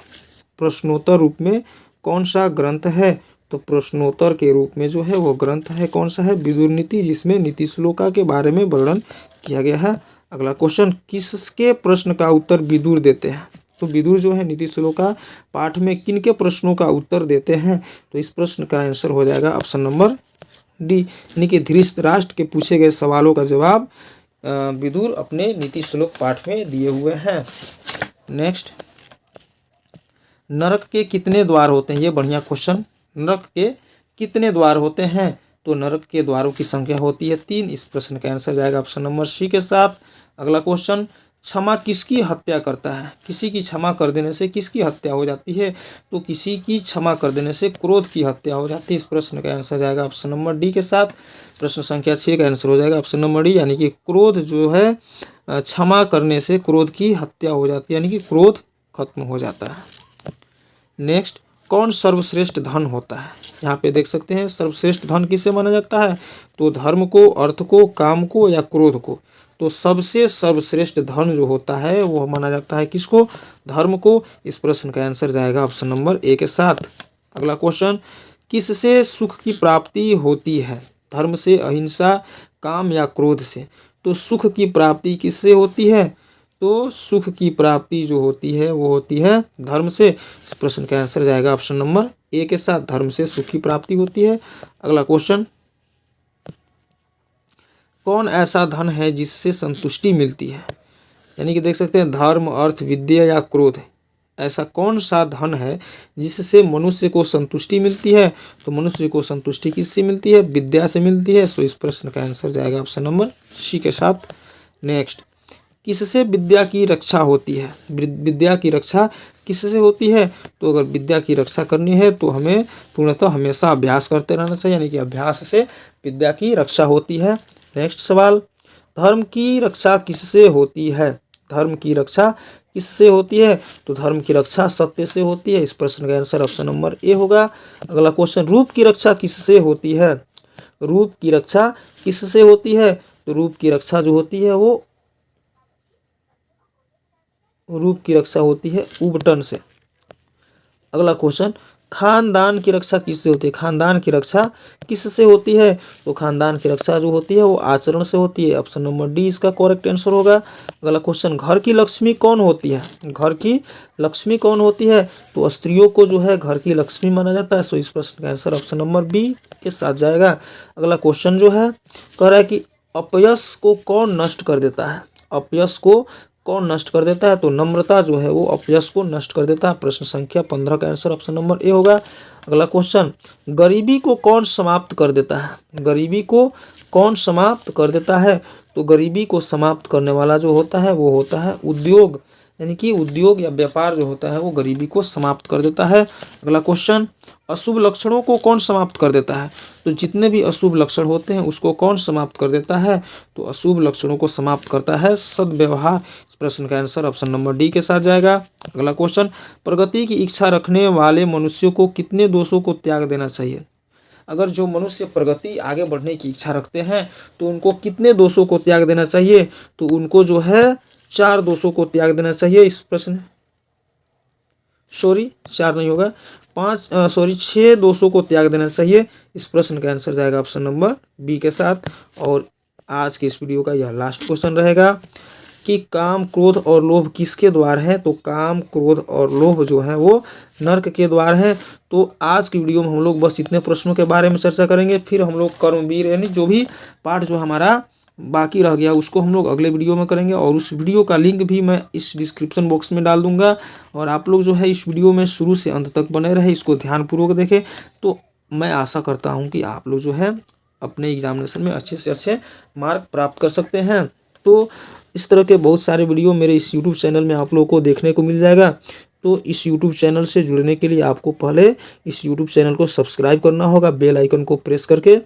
प्रश्नोत्तर रूप में कौन सा ग्रंथ है, तो प्रश्नोत्तर के रूप में जो है वो ग्रंथ है कौन सा है, विदुर नीति, जिसमें नीति श्लोका के बारे में वर्णन किया गया है। अगला क्वेश्चन, किसके प्रश्न का उत्तर विदुर देते हैं। तो विदुर जो है नीति श्लोका पाठ में किन के प्रश्नों का उत्तर देते हैं, तो इस प्रश्न का आंसर हो जाएगा ऑप्शन नंबर डी, यानी कि धृतराष्ट्र के पूछे गए सवालों का जवाब विदुर अपने नीति श्लोक पाठ में दिए हुए हैं। नेक्स्ट, नरक के कितने द्वार होते हैं, ये बढ़िया क्वेश्चन। नरक के कितने द्वार होते हैं, तो नरक के द्वारों की संख्या होती है 3। इस प्रश्न का आंसर जाएगा ऑप्शन नंबर सी के साथ। अगला क्वेश्चन, क्षमा किसकी हत्या करता है। किसी की क्षमा कर देने से किसकी हत्या हो जाती है, तो किसी की क्षमा कर देने से क्रोध की हत्या हो जाती है। इस प्रश्न का आंसर जाएगा ऑप्शन नंबर डी के साथ। प्रश्न संख्या 6 का आंसर हो जाएगा ऑप्शन नंबर डी, यानी कि क्रोध जो है क्षमा करने से क्रोध की हत्या हो जाती है, यानी कि क्रोध खत्म हो जाता है। नेक्स्ट, कौन सर्वश्रेष्ठ धन होता है। यहाँ पे देख सकते हैं सर्वश्रेष्ठ धन किसे माना जाता है, तो धर्म को, अर्थ को, काम को या क्रोध को। तो सबसे सर्वश्रेष्ठ धन जो होता है वो माना जाता है किसको, धर्म को। इस प्रश्न का आंसर जाएगा ऑप्शन नंबर ए के साथ। अगला क्वेश्चन, किससे सुख की प्राप्ति होती है, धर्म से, अहिंसा, काम या क्रोध से। तो सुख की प्राप्ति किससे होती है, तो सुख की प्राप्ति जो होती है वो होती है धर्म से। इस प्रश्न का आंसर जाएगा ऑप्शन नंबर ए के साथ, धर्म से सुख की प्राप्ति होती है। अगला क्वेश्चन, कौन ऐसा धन है जिससे संतुष्टि मिलती है, यानी कि देख सकते हैं धर्म, अर्थ, विद्या या क्रोध। ऐसा कौन सा धन है जिससे मनुष्य को संतुष्टि मिलती है, तो मनुष्य को संतुष्टि किससे मिलती है, विद्या से मिलती है। सो इस प्रश्न का आंसर जाएगा ऑप्शन नंबर सी के साथ। नेक्स्ट, किससे विद्या की रक्षा होती है। विद्या की रक्षा किससे होती है, तो अगर विद्या की रक्षा करनी है तो हमें पूर्णतः हमेशा अभ्यास करते रहना चाहिए, यानी कि अभ्यास से विद्या की रक्षा होती है। नेक्स्ट सवाल, धर्म की रक्षा किससे होती है। धर्म की रक्षा किससे होती है, तो धर्म की रक्षा सत्य से होती है। इस प्रश्न का आंसर ऑप्शन नंबर ए होगा। अगला क्वेश्चन, रूप की रक्षा किससे होती है। रूप की रक्षा किससे होती है, तो रूप की रक्षा जो होती है वो रूप की रक्षा होती है उबटन से। अगला क्वेश्चन, खानदान की रक्षा किससे होती है। खानदान की रक्षा किससे होती है, तो खानदान की रक्षा जो होती है वो आचरण से होती है। ऑप्शन नंबर डी इसका करेक्ट आंसर होगा। अगला क्वेश्चन, घर की लक्ष्मी कौन होती है। घर की लक्ष्मी कौन होती है, तो स्त्रियों को जो है घर की लक्ष्मी माना जाता है। सो इस प्रश्न का आंसर ऑप्शन नंबर बी के साथ जाएगा। अगला क्वेश्चन जो है कह रहा है कि अपयश को कौन नष्ट कर देता है। अपयश को कौन नष्ट कर देता है, तो नम्रता जो है वो अपयश को नष्ट कर देता है। प्रश्न संख्या 15 का आंसर ऑप्शन नंबर ए होगा। अगला क्वेश्चन, गरीबी को कौन समाप्त कर देता है। गरीबी को कौन समाप्त कर देता है, तो गरीबी को समाप्त करने वाला जो होता है वो होता है उद्योग, यानी कि उद्योग या व्यापार जो होता है वो गरीबी को समाप्त कर देता है। अगला क्वेश्चन, अशुभ लक्षणों को कौन समाप्त कर देता है, तो जितने भी अशुभ लक्षण होते हैं उसको कौन समाप्त कर देता है, तो अशुभ लक्षणों को समाप्त करता है सद्व्यवहार। इस प्रश्न का आंसर ऑप्शन नंबर डी के साथ जाएगा। अगला क्वेश्चन, प्रगति की इच्छा रखने वाले मनुष्यों को कितने दोषों को त्याग देना चाहिए। अगर जो मनुष्य प्रगति आगे बढ़ने की इच्छा रखते हैं तो उनको कितने दोषों को त्याग देना चाहिए? तो उनको जो है 4 दोषों को त्याग देना चाहिए। इस प्रश्न सॉरी 4 नहीं होगा, 6 दोषों को त्याग देना चाहिए। इस प्रश्न का आंसर जाएगा ऑप्शन नंबर बी के साथ। और आज के इस वीडियो का यह लास्ट क्वेश्चन रहेगा कि काम, क्रोध और लोभ किसके द्वार है? तो काम, क्रोध और लोभ जो है वो नर्क के द्वार है। तो आज की वीडियो में हम लोग बस इतने प्रश्नों के बारे में चर्चा करेंगे। फिर हम लोग कर्मवीर यानी जो भी पार्ट जो हमारा बाकी रह गया उसको हम लोग अगले वीडियो में करेंगे। और उस वीडियो का लिंक भी मैं इस डिस्क्रिप्शन बॉक्स में डाल दूंगा। और आप लोग जो है इस वीडियो में शुरू से अंत तक बने रहे, इसको ध्यानपूर्वक देखें। तो मैं आशा करता हूँ कि आप लोग जो है अपने एग्जामिनेशन में अच्छे से अच्छे मार्क प्राप्त कर सकते हैं। तो इस तरह के बहुत सारे वीडियो मेरे इस यूट्यूब चैनल में आप लोगों को देखने को मिल जाएगा। तो इस यूट्यूब चैनल से जुड़ने के लिए आपको पहले इस यूट्यूब चैनल को सब्सक्राइब करना होगा, बेल आइकन को प्रेस करके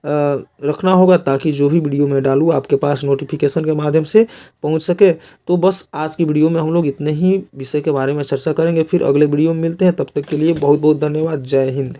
रखना होगा, ताकि जो भी वीडियो मैं डालूँ आपके पास नोटिफिकेशन के माध्यम से पहुंच सके। तो बस आज की वीडियो में हम लोग इतने ही विषय के बारे में चर्चा करेंगे। फिर अगले वीडियो में मिलते हैं, तब तक के लिए बहुत बहुत धन्यवाद। जय हिंद।